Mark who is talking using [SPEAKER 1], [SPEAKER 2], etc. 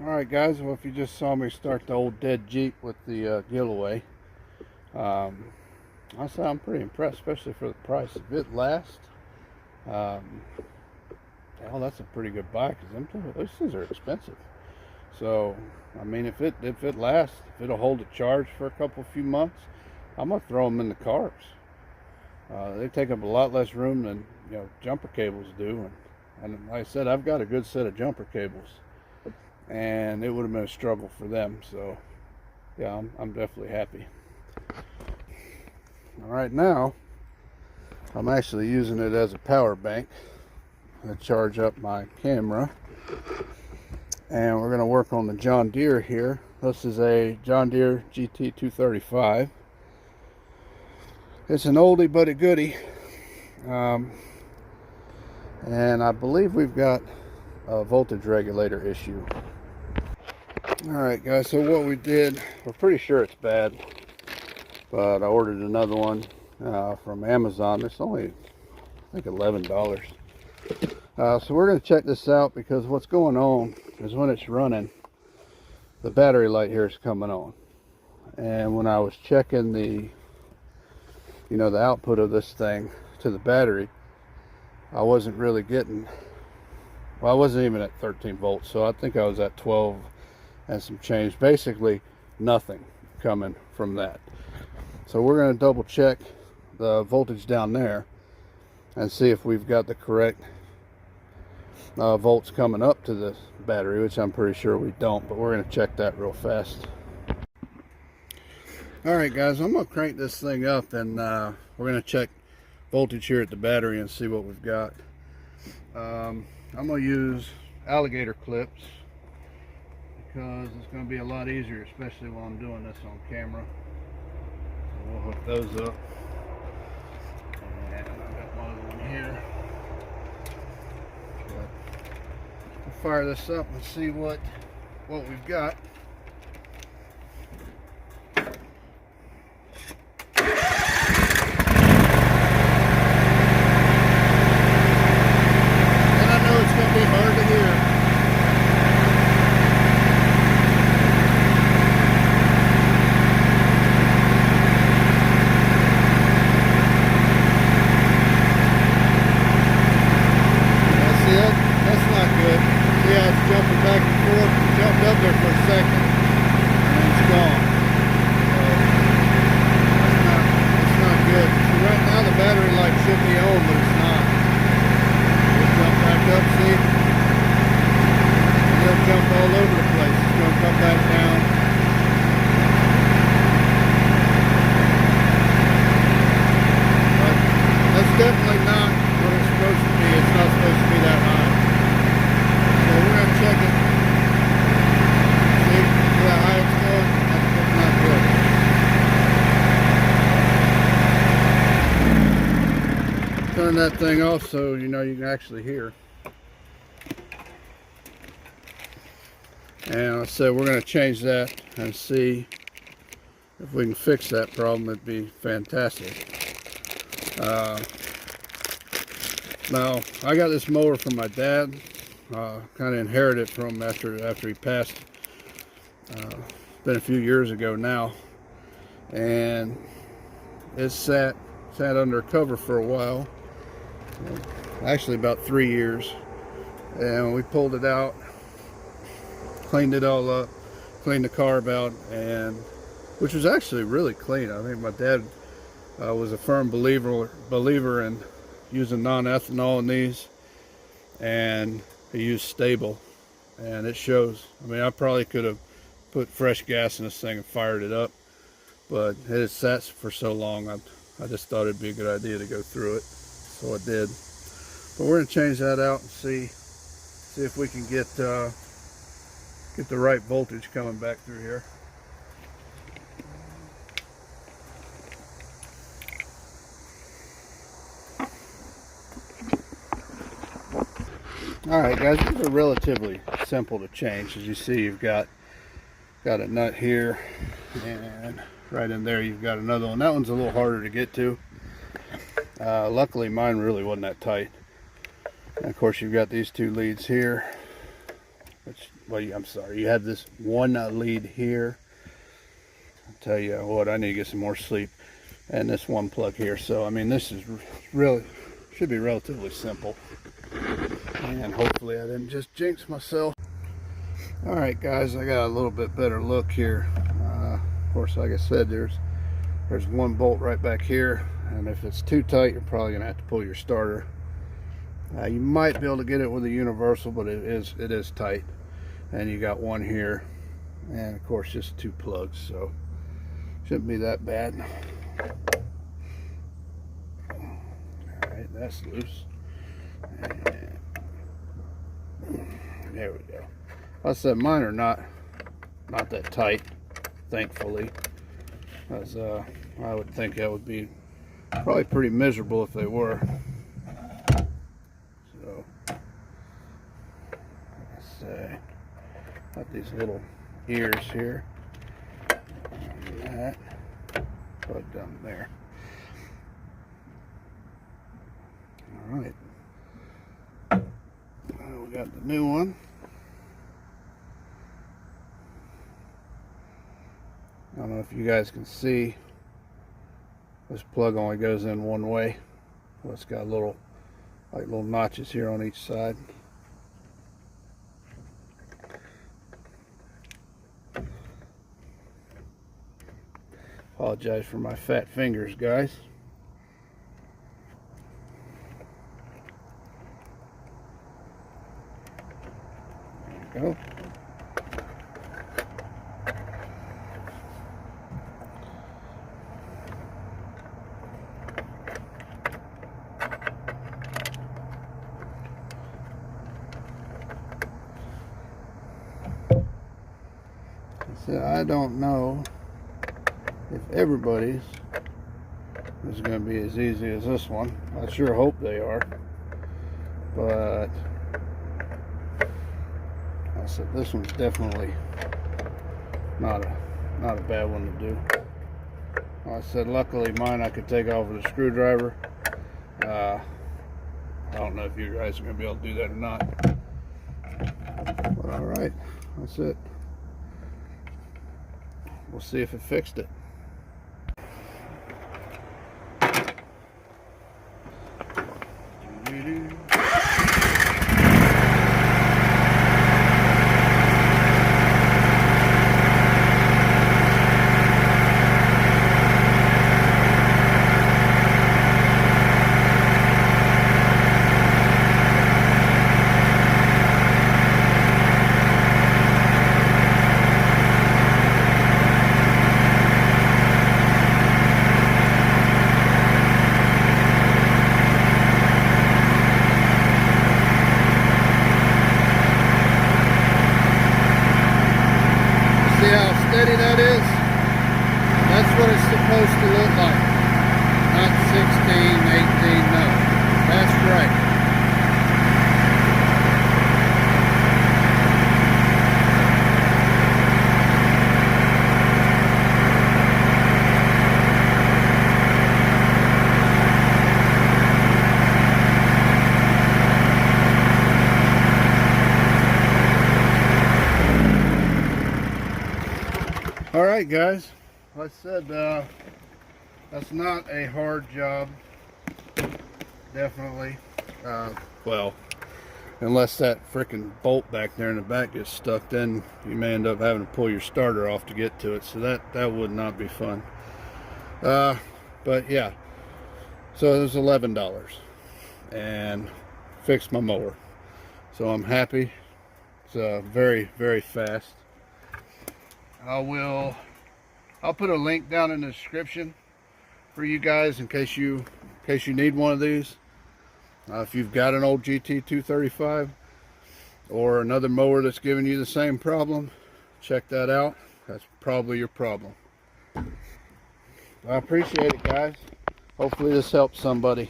[SPEAKER 1] Alright guys, well if you just saw me start the old dead Jeep with the giveaway, I say I'm pretty impressed, especially for the price. If it lasts, well that's a pretty good buy, because those things are expensive. So I mean, if it lasts, if it'll hold a charge for a few months, I'm gonna throw them in the cars. They take up a lot less room than jumper cables do, and like I said, I've got a good set of jumper cables, and it would have been a struggle for them. So yeah, I'm definitely happy. All right, now I'm actually using it as a power bank to charge up my camera, and we're going to work on the John Deere here. This is a John Deere Gt235. It's an oldie but a goodie, and I believe we've got a voltage regulator issue. Alright guys, so what we did, we're pretty sure it's bad, but I ordered another one from Amazon. It's only, I think, $11. So we're going to check this out, because what's going on is when it's running, the battery light here is coming on. And when I was checking the output of this thing to the battery, I wasn't really getting, well, I wasn't even at 13 volts, so I think I was at 12 and some change. Basically nothing coming from that. So we're going to double check the voltage down there and see if we've got the correct volts coming up to the battery, which I'm pretty sure we don't, but we're going to check that real fast. Alright guys, I'm going to crank this thing up, and we're going to check voltage here at the battery and see what we've got. I'm going to use Alligator Clips, because it's going to be a lot easier, especially while I'm doing this on camera. So we'll hook those up. And I've got one of them here. We'll fire this up and see what we've got. And I know it's going to be hard to hear. Jumping back and forth, jumped up there for a second, and it's gone. So it's not good. So right now the battery light should be on, but it's not. Just jump back up, see? And it'll jump all over the place. It's going to come back down. But that's definitely not what it's supposed to be. It's not supposed to be that high. So we're going to check it. See how high it's going? That's not good. Turn that thing off so you can actually hear. And like I said, we're going to change that and see if we can fix that problem. It'd be fantastic. Now, I got this mower from my dad. Kind of inherited from after he passed. Been a few years ago now, and it sat under cover for a while, actually about 3 years, and we pulled it out, cleaned it all up, cleaned the carb out, and which was actually really clean. I think my dad was a firm believer in using non-ethanol in these, and he used stable, and it shows. I mean, I probably could have put fresh gas in this thing and fired it up, but it had sat for so long, I just thought it'd be a good idea to go through it, so I did. But we're going to change that out and see if we can get the right voltage coming back through here. Alright guys, these are relatively simple to change. As you see, you've got a nut here, and right in there you've got another one. That one's a little harder to get to. Luckily mine really wasn't that tight. And of course you've got these two leads here, which well, I'm sorry, you have this one lead here. I'll tell you what, I need to get some more sleep. And this one plug here. So I mean, this is really, should be relatively simple. And hopefully I didn't just jinx myself. All right, guys, I got a little bit better look here. Of course, like I said, there's one bolt right back here, and if it's too tight, you're probably gonna have to pull your starter. You might be able to get it with a universal, but it is tight. And you got one here, and of course just 2 plugs, so shouldn't be that bad. Alright, that's loose. And there we go. Like I said, mine are not that tight, thankfully. As I would think that would be probably pretty miserable if they were. So let's say got these little ears here. And that plug down there. All right. We got the new one. I don't know if you guys can see. This plug only goes in one way. Well, it's got little notches here on each side. Apologize for my fat fingers, guys. There we go. So I don't know if everybody's is going to be as easy as this one. I sure hope they are, but I said this one's definitely not a bad one to do. Like I said, luckily mine I could take off with a screwdriver. I don't know if you guys are going to be able to do that or not, but all right, that's it. We'll see if it fixed it. See how steady that is? That's what it's supposed to look like. Not 16, 18, no. That's right. All right, guys, like I said, that's not a hard job, definitely. Well, unless that freaking bolt back there in the back gets stuck, then you may end up having to pull your starter off to get to it, so that would not be fun. But yeah, so it was $11 and fixed my mower, so I'm happy. It's very, very fast. I'll put a link down in the description for you guys in case you need one of these. If you've got an old Gt235 or another mower that's giving you the same problem, check that out. That's probably your problem. I appreciate it, guys. Hopefully this helps somebody.